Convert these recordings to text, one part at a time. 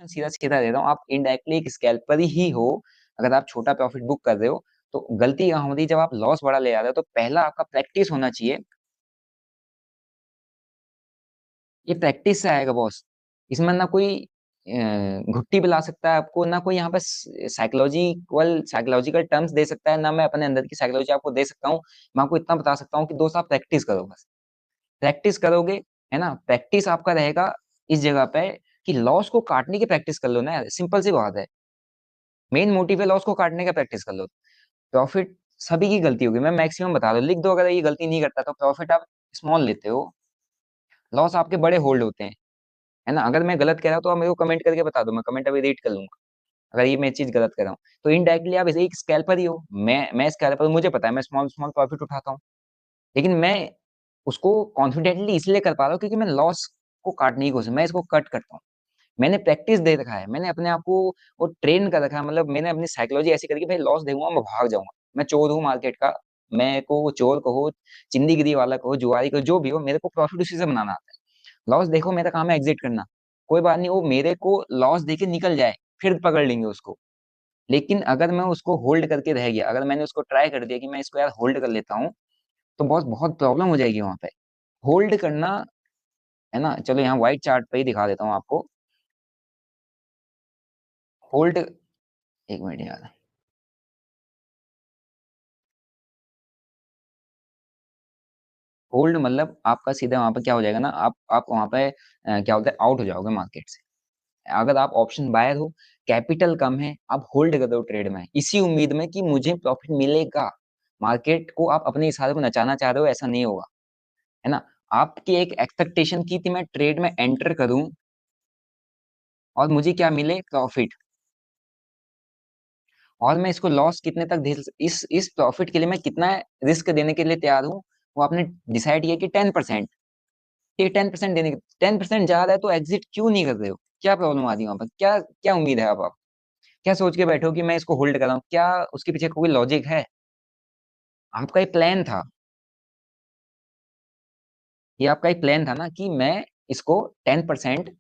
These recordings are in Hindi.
सीधा सीधा दे रहा हूँ, आप इनडायरेक्टली एक स्कैल्पर ही हो। अगर आप छोटा प्रॉफिट बुक कर रहे हो तो गलती यहाँ होती है, जब आप लॉस बड़ा ले आ रहे हो तो पहला आपका प्रैक्टिस होना चाहिए। ये प्रैक्टिस से आएगा बॉस। इसमें ना कोई घुट्टी पिला सकता है आपको, ना कोई यहाँ पे साइकोलॉजिकल टर्म्स दे सकता है, ना मैं अपने अंदर की साइकोलॉजी आपको दे सकता हूँ। मैं आपको इतना बता सकता हूँ कि दोस्त आप प्रैक्टिस करो बस। प्रैक्टिस करोगे, है ना, प्रैक्टिस आपका रहेगा इस जगह पे कि लॉस को काटने की प्रैक्टिस कर लो ना यार, सिंपल सी बात है। मेन मोटिव है लॉस को काटने का, प्रैक्टिस कर लो। प्रॉफिट सभी की गलती होगी, मैं मैक्सिमम बता दो, लिख दो अगर ये गलती नहीं करता तो प्रॉफिट आप स्मॉल लेते हो, लॉस आपके बड़े होल्ड होते हैं, है ना। अगर मैं गलत कह रहा हूँ तो आप मेरे को कमेंट करके बता दो, मैं कमेंट अभी रीड कर लूंगा। अगर ये मैं चीज गलत कर रहा हूँ तो इनडायरेक्टली आप एक स्कैल्पर ही हो। मैं स्कैल्पर, मुझे पता है मैं स्मॉल स्मॉल प्रॉफिट उठाता हूँ, लेकिन मैं उसको कॉन्फिडेंटली इसलिए कर पा रहा हूँ क्योंकि मैं लॉस को काटने की कोशिश, मैं इसको कट करता हूँ। मैंने प्रैक्टिस दे रखा है, मैंने अपने आप को वो ट्रेन कर रखा है, मतलब मैंने अपनी साइकोलॉजी ऐसी करी कि भाई लॉस देखूंगा मैं भाग जाऊंगा। मैं चोर हूँ मार्केट का, मैं को वो चोर कहो, चिंदीगिरी वाला कहो, जुआरी कहो, जो भी हो, मेरे को प्रॉफिट उसी से बनाना आता है। लॉस देखो मेरा काम है एग्जिट करना, कोई बात नहीं, वो मेरे को लॉस देके निकल जाए, फिर पकड़ लेंगे उसको। लेकिन अगर मैं उसको होल्ड करके रह गया, अगर मैंने उसको ट्राई कर दिया कि मैं इसको यार होल्ड कर लेता हूँ, तो बहुत बहुत प्रॉब्लम हो जाएगी वहां पे। होल्ड करना, है ना। चलो यहाँ व्हाइट चार्ट पे ही दिखा देता हूँ आपको। होल्ड, एक मिनट यार। होल्ड मतलब आपका सीधा वहां पे क्या हो जाएगा ना, आप वहां पे क्या होता है, आउट हो जाओगे मार्केट से। अगर आप ऑप्शन बायर हो, कैपिटल कम है, आप होल्ड कर दो ट्रेड में इसी उम्मीद में कि मुझे प्रॉफिट मिलेगा। मार्केट को आप अपने हिसाब से नचाना चाह रहे हो, ऐसा नहीं होगा, है ना। आपकी एक एक्सपेक्टेशन की थी मैं ट्रेड में एंटर करूं और मुझे क्या मिले, प्रॉफिट। और मैं इसको लॉस कितने तक दे, इस प्रॉफिट के लिए मैं कितना रिस्क देने के लिए तैयार हूँ, वो आपने डिसाइड किया कि 10%। ये 10% देने के, 10% ज्यादा है तो एग्जिट क्यों नहीं कर रहे हो, क्या प्रॉब्लम आ रही है वहां पर, क्या क्या उम्मीद है आप क्या सोच के बैठे हो कि मैं इसको होल्ड कर रहा हूँ, क्या उसके पीछे कोई लॉजिक है। आपका एक प्लान था, ये आपका एक प्लान था ना कि मैं इसको 10%,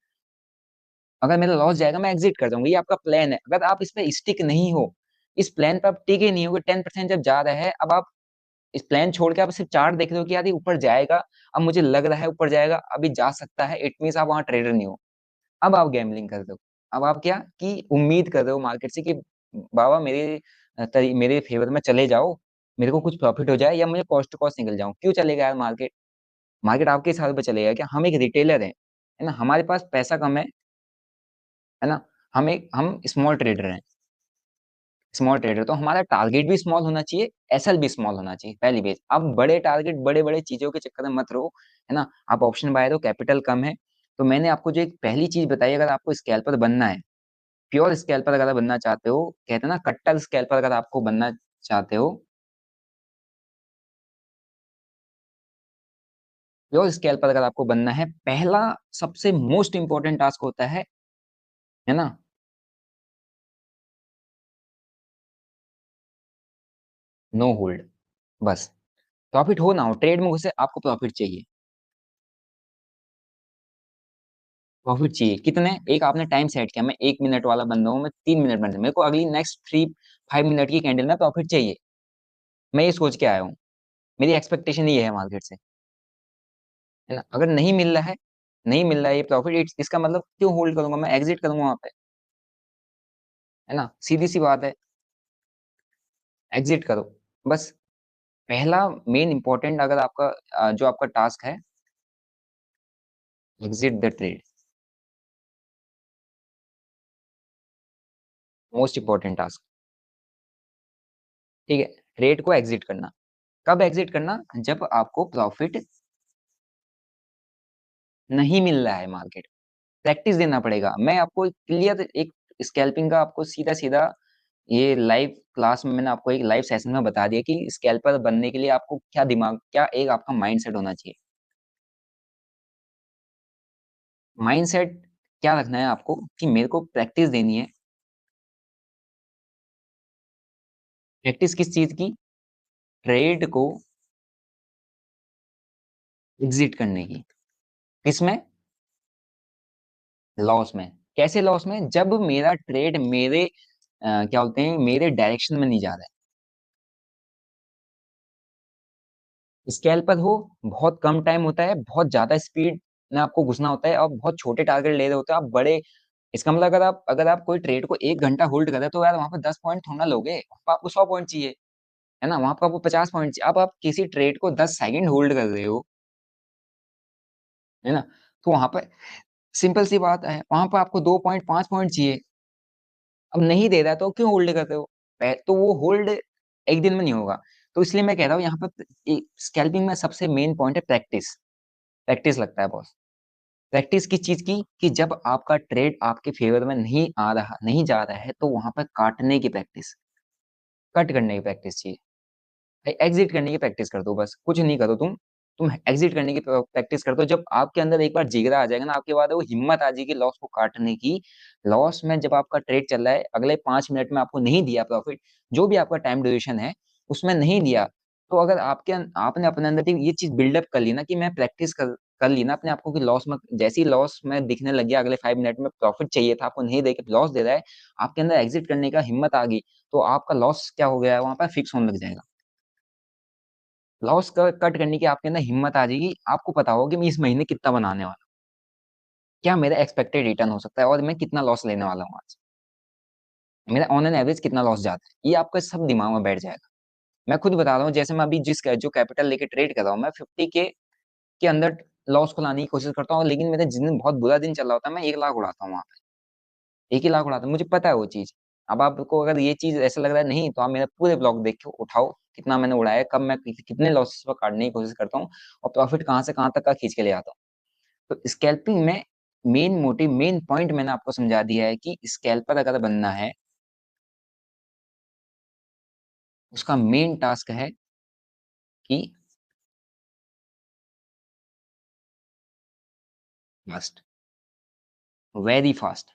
अगर मेरा लॉस जाएगा मैं एग्जिट कर जाऊंगा, ये आपका प्लान है। अगर आप इस पे स्टिक नहीं हो, इस प्लान पे आप टिके नहीं हो, 10% जब जा रहा है, अब आप इस प्लान छोड़ के आप सिर्फ चार्ट देख रहे हो कि यार ये ऊपर जाएगा, अब मुझे लग रहा है ऊपर जाएगा, अभी जा सकता है, इट मीन्स आप वहां ट्रेडर नहीं हो। अब आप गैम्बलिंग कर रहे हो। अब आप क्या कि उम्मीद कर रहे हो मार्केट से कि बाबा मेरे फेवर में चले जाओ, मेरे को कुछ प्रॉफिट हो जाए या मुझे कॉस्ट टू कॉस्ट निकल जाऊं। क्यों चलेगा यार मार्केट, मार्केट आपके हिसाब पे चलेगा क्या। हम एक रिटेलर है ना, हमारे पास पैसा कम है ना। हम स्मॉल ट्रेडर हैं, स्मॉल ट्रेडर, तो हमारा टारगेट भी स्मॉल होना चाहिए, एसएल भी स्मॉल होना चाहिए, पहली बेस। अब बड़े टारगेट बड़े बड़े चीजों के चक्कर में मत रहो, है ना। आप ऑप्शन बाय हो, कैपिटल कम है, तो मैंने आपको जो एक पहली चीज बताई, अगर आपको स्कैल्पर बनना है, प्योर स्कैल्पर अगर बनना चाहते हो, कहते हैं ना कट्टर स्कैल्पर अगर आपको बनना चाहते हो, प्योर स्कैल्पर अगर आपको बनना है, पहला सबसे मोस्ट इंपॉर्टेंट टास्क होता है ना, नो होल्ड। बस, प्रॉफिट हो ना हो, ट्रेड में घुसे आपको प्रॉफिट चाहिए। प्रॉफिट चाहिए कितने, एक आपने टाइम सेट किया, मैं 1 मिनट वाला बंदा हूँ, मैं 3 मिनट बंदा, मेरे को अगली नेक्स्ट 5 मिनट की कैंडल में प्रॉफिट चाहिए। मैं ये सोच के आया हूँ, मेरी एक्सपेक्टेशन ये है मार्केट से, है ना। अगर नहीं मिल रहा है, नहीं मिल रहा है ये प्रॉफिट, इसका मतलब क्यों होल्ड करूंगा, मैं एग्जिट करूंगा वहां पे, है ना, सीधी सी बात है, एग्जिट करो बस। पहला मेन इंपॉर्टेंट, अगर आपका जो आपका टास्क है, exit the trade, most important task, ठीक है। ट्रेड को एग्जिट करना, कब एग्जिट करना, जब आपको प्रॉफिट नहीं मिल रहा है मार्केट। प्रैक्टिस देना पड़ेगा, मैं आपको क्लियर एक स्कैल्पिंग का आपको सीधा सीधा ये लाइव क्लास में मैंने आपको एक लाइव सेशन में बता दिया कि स्कैल्पर बनने के लिए आपको क्या दिमाग, क्या एक आपका माइंडसेट होना चाहिए। माइंडसेट क्या रखना है आपको कि मेरे को प्रैक्टिस देनी है। प्रैक्टिस किस चीज की, ट्रेड को एग्जिट करने की, किसमें, लॉस में। कैसे लॉस में? जब मेरा ट्रेड मेरे क्या बोलते हैं, मेरे डायरेक्शन में नहीं जा रहा है। स्कैल्पर हो, बहुत कम टाइम होता है, बहुत ज्यादा स्पीड में आपको घुसना होता है और बहुत छोटे टारगेट ले रहे होते हैं आप बड़े। इसका मतलब अगर आप कोई ट्रेड को 1 घंटा होल्ड कर रहे हो तो यार वहां पर 10 पॉइंट थोड़ा ना लोगे, वहां पर आपको 100 पॉइंट चाहिए, है ना? वहां पर आपको 50 पॉइंट चाहिए। अब आप किसी ट्रेड को 10 सेकंड होल्ड कर रहे हो, है ना? तो वहां पर सिंपल सी बात है, वहां पर आपको 2 पॉइंट 5 पॉइंट चाहिए। अब नहीं दे रहा है तो क्यों होल्ड करते हो? तो वो होल्ड एक दिन में नहीं होगा। तो इसलिए मैं कह रहा हूँ यहाँ पर स्कैल्पिंग में सबसे मेन पॉइंट है प्रैक्टिस। प्रैक्टिस लगता है बॉस। प्रैक्टिस किस चीज की? कि जब आपका ट्रेड आपके फेवर में नहीं जा रहा है तो वहां पर काटने की प्रैक्टिस, कट करने की प्रैक्टिस चाहिए। एग्जिट करने की प्रैक्टिस कर दो, बस कुछ नहीं करो तुम एग्जिट करने की प्रैक्टिस कर दो। जब आपके अंदर एक बार जिगरा आ जाएगा ना, आपके बाद वो हिम्मत आ जाएगी लॉस को काटने की। लॉस में जब आपका ट्रेड चल रहा है, अगले 5 मिनट में आपको नहीं दिया प्रॉफिट, जो भी आपका टाइम ड्यूरेशन है उसमें नहीं दिया, तो अगर आपने अपने अंदर ये चीज बिल्डअप कर ली ना कि मैं प्रैक्टिस कर ली ना अपने आपको कि लॉस में, जैसे ही लॉस में दिखने लग गया, अगले 5 मिनट में प्रॉफिट चाहिए था आपको, नहीं देके लॉस दे रहा है, आपके अंदर एग्जिट करने का हिम्मत आ गई, तो आपका लॉस क्या हो गया है, वहां पर फिक्स होने लग जाएगा। लॉस कट करने की आपके अंदर हिम्मत आ जाएगी। आपको पता होगा कि मैं इस महीने कितना बनाने वाला हूँ, क्या मेरा एक्सपेक्टेड रिटर्न हो सकता है और मैं कितना लॉस लेने वाला हूँ आज, मेरा ऑन एन एवरेज कितना लॉस जाता है, ये आपका सब दिमाग में बैठ जाएगा। मैं खुद बता रहा हूँ, जैसे मैं अभी जो कैपिटल लेके ट्रेड कर रहा हूँ, मैं 50 के अंदर लॉस को लाने की कोशिश करता हूँ, लेकिन मेरे जिस दिन बहुत बुरा दिन चल रहा होता है मैं 1 लाख उड़ाता हूँ वहां पे, 1 ही लाख उड़ाता हूँ, मुझे पता है वो चीज। अब आपको अगर ये चीज ऐसा लग रहा है नहीं, तो आप मेरा पूरे ब्लॉग देख के उठाओ कितना मैंने उड़ाया, कब मैं कितने लॉसेस पर काटने की कोशिश करता हूँ और प्रॉफिट कहाँ से कहाँ तक का खींच के ले आता हूँ। तो स्कैल्पिंग में मेन मोटिव, मेन पॉइंट मैंने आपको समझा दिया है कि स्कैल्पर अगर बनना है, उसका मेन टास्क है कि फास्ट, वेरी फास्ट।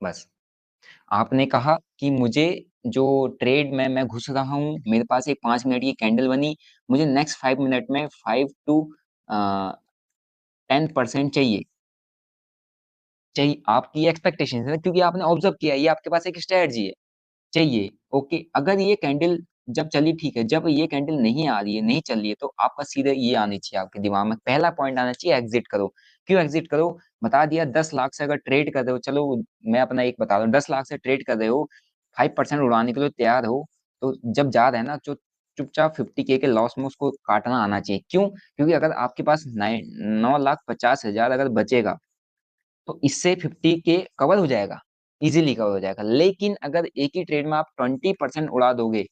बस आपने कहा कि मुझे जो ट्रेड में मैं घुस रहा हूँ, मेरे पास एक 5 मिनट की कैंडल बनी, मुझे नेक्स्ट 5 मिनट में 5 to 10% चाहिए। चाहिए आपकी एक्सपेक्टेशन है क्योंकि आपने ऑब्जर्व किया, ये आपके पास एक स्ट्रेटजी है। चाहिए, ओके। अगर ये कैंडल जब चली ठीक है, जब ये कैंडल नहीं आ रही है, नहीं चल रही है, तो आपका सीधे ये आनी चाहिए आपके दिमाग में, पहला पॉइंट आना चाहिए एग्जिट करो। क्यों एग्जिट करो? बता दिया। 10 लाख से अगर ट्रेड कर रहे हो, चलो मैं अपना एक बता रहा हूँ, 10 लाख से ट्रेड कर रहे हो, 5% उड़ाने के लिए तैयार हो, तो जब जा रहा है ना, जो चुपचाप 50K के लॉस में उसको काटना आना चाहिए। क्यों? क्योंकि अगर आपके पास 9,50,000 अगर बचेगा, तो इससे 50K कवर हो जाएगा, इजीली कवर हो जाएगा। लेकिन अगर एक ही ट्रेड में आप 20% उड़ा दोगे,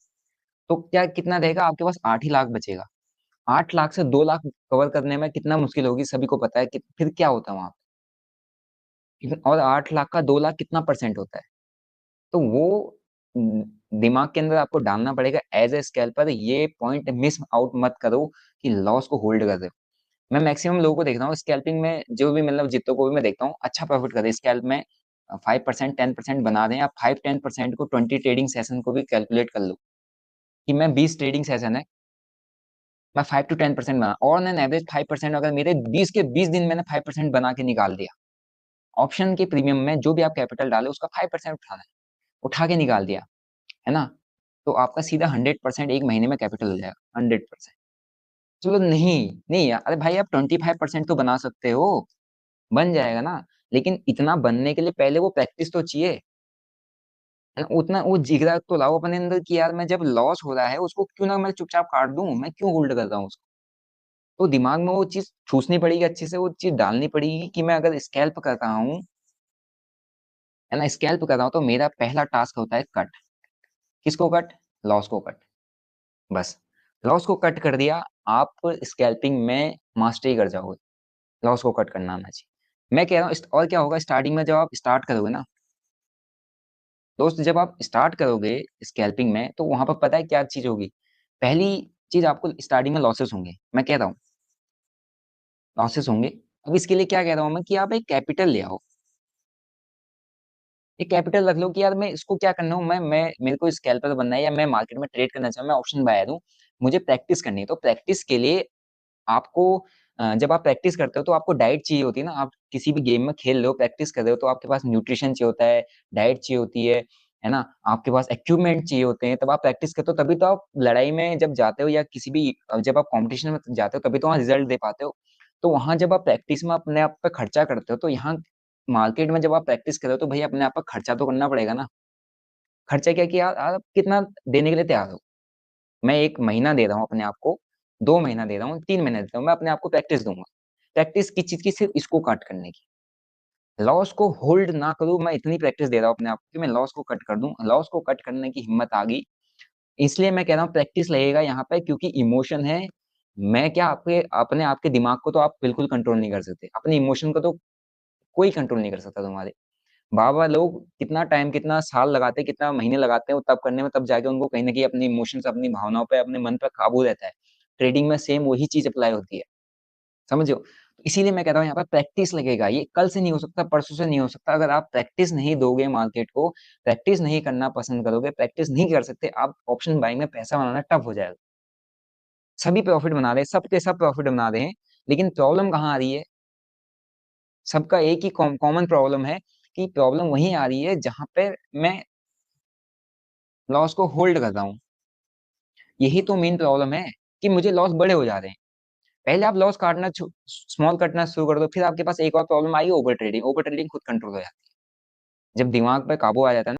तो क्या कितना रहेगा आपके पास? 8 ही लाख बचेगा। 8 लाख से 2 लाख कवर करने में कितना मुश्किल होगी, सभी को पता है कि फिर क्या होता है वहां पे। और 8 लाख का 2 लाख कितना परसेंट होता है? तो वो दिमाग के अंदर आपको डालना पड़ेगा एज ए स्कैल्पर, ये पॉइंट मिस आउट मत करो कि लॉस को होल्ड कर दे। मैं मैक्सिमम लोगों को देखता हूँ स्कैल्पिंग में, जो भी मतलब जितनों को भी मैं देखता हूँ अच्छा प्रॉफिट करे स्कैल्प में, 5% 10% बना दें। आप 5-10% को 20 ट्रेडिंग सेशन को भी कैलकुलेट कर लो कि मैं 20 ट्रेडिंग सेशन है, मैं 5 to 10% बना, और एन एवरेज 5%, अगर मेरे 20 के 20 दिन मैंने 5% बना के निकाल दिया, ऑप्शन के प्रीमियम में जो भी आप कैपिटल डाले उसका 5% उठाना है, उठा के निकाल दिया, है ना? तो आपका सीधा 100% एक महीने में कैपिटल हो जाएगा, 100%। चलो नहीं, नहीं यार, अरे भाई आप 25% तो बना सकते हो, बन जाएगा ना। लेकिन इतना बनने के लिए पहले वो प्रैक्टिस तो चाहिए, है ना? उतना वो जिगरा तो लाओ अपने अंदर कि यार मैं जब लॉस हो रहा है उसको क्यों ना मैं चुपचाप काट दूं, मैं क्यों होल्ड कर रहा हूँ उसको। तो दिमाग में वो चीज ठूसनी पड़ेगी, अच्छे से वो चीज डालनी पड़ेगी कि मैं अगर स्कैल्प कर रहा हूँ, है ना, स्कैल्प कर रहा हूँ, तो मेरा पहला टास्क होता है कट। किसको कट? लॉस को कट। बस लॉस को कट कर दिया, आप स्कैल्पिंग में मास्टरी कर जाओगे। लॉस को कट करना आना चाहिए। मैं कह रहा हूँ और क्या होगा स्टार्टिंग में जब आप स्टार्ट करोगे ना दोस्त, जब आप स्टार्ट करोगे स्कैल्पिंग में, तो वहां पर पता है क्या चीज होगी? पहली चीज, आपको स्टार्टिंग में लॉसेस होंगे, मैं कह रहा हूँ लॉसेस होंगे। अब इसके लिए क्या कह रहा हूँ मैं, कि आप एक कैपिटल ले आओ, एक कैपिटल रख लो कि यार मैं इसको क्या करना हूँ, मैं मेरे को स्कैल्पर बनना है या मैं मार्केट में ट्रेड करना चाहूँ, मैं ऑप्शन बायर हूँ, मुझे प्रैक्टिस करनी है। तो प्रैक्टिस के लिए आपको जब आप प्रैक्टिस करते हो तो आपको डाइट चाहिए होती है ना, आप किसी भी गेम में खेल रहे हो, प्रैक्टिस कर रहे हो, तो आपके पास न्यूट्रिशन चाहिए होता है, डाइट चाहिए होती है ना? आपके पास इक्विपमेंट चाहिए होते हैं, तब आप प्रैक्टिस करते हो, तभी तो आप लड़ाई में जब जाते हो या किसी भी जब आप कॉम्पिटिशन में जाते हो, तभी तो वहाँ रिजल्ट दे पाते हो। तो वहां जब आप प्रैक्टिस में अपने आप पे खर्चा करते हो, तो यहाँ मार्केट में जब आप प्रैक्टिस कर रहे हो, तो भाई अपने आप पर खर्चा तो करना पड़ेगा ना। खर्चा क्या किया आप कितना देने के लिए तैयार हो? मैं 1 महीना दे रहा हूँ अपने आप को, 2 महीना दे रहा हूँ, 3 महीने देता हूँ, मैं अपने आप को प्रैक्टिस दूंगा। प्रैक्टिस किस चीज की? सिर्फ इसको कट करने की। लॉस को होल्ड ना करूं, मैं इतनी प्रैक्टिस दे रहा हूँ अपने आप को कि मैं लॉस को कट कर दूं। लॉस को कट करने की हिम्मत आ गई, इसलिए मैं कह रहा हूँ प्रैक्टिस लगेगा यहाँ पे, क्योंकि इमोशन है। मैं क्या, आपके अपने आपके दिमाग को तो आप बिल्कुल कंट्रोल नहीं कर सकते, अपने इमोशन को तो कोई कंट्रोल नहीं कर सकता तुम्हारे। बाबा लोग कितना टाइम, कितना साल लगाते हैं, कितना महीने लगाते हैं वो तब करने में, तब जाके उनको कहीं ना कहीं अपने इमोशंस, अपनी भावनाओं पे, अपने मन पे काबू रहता है। ट्रेडिंग में सेम वही चीज अप्लाई होती है, समझो। तो इसीलिए मैं कह रहा हूँ यहाँ पर प्रैक्टिस लगेगा। ये कल से नहीं हो सकता, परसों से नहीं हो सकता। अगर आप प्रैक्टिस नहीं दोगे मार्केट को, प्रैक्टिस नहीं करना पसंद करोगे, प्रैक्टिस नहीं कर सकते आप, ऑप्शन बाइंग में पैसा बनाना टफ हो जाएगा। सभी प्रॉफिट बना रहे हैं, सबके सब प्रॉफिट बना रहे हैं, लेकिन प्रॉब्लम कहाँ आ रही है? सबका एक ही कॉमन प्रॉब्लम है, कि प्रॉब्लम वहीं आ रही है जहां पे मैं लॉस को होल्ड कर रहा हूँ। यही तो मेन प्रॉब्लम है, कि मुझे लॉस बड़े हो जा रहे हैं। पहले आप लॉस काटना स्मॉल काटना शुरू कर दो, फिर आपके पास एक और प्रॉब्लम आई, ओवर ट्रेडिंग। ओवर ट्रेडिंग खुद कंट्रोल हो जाती है जब दिमाग पे काबू आ जाता है ना।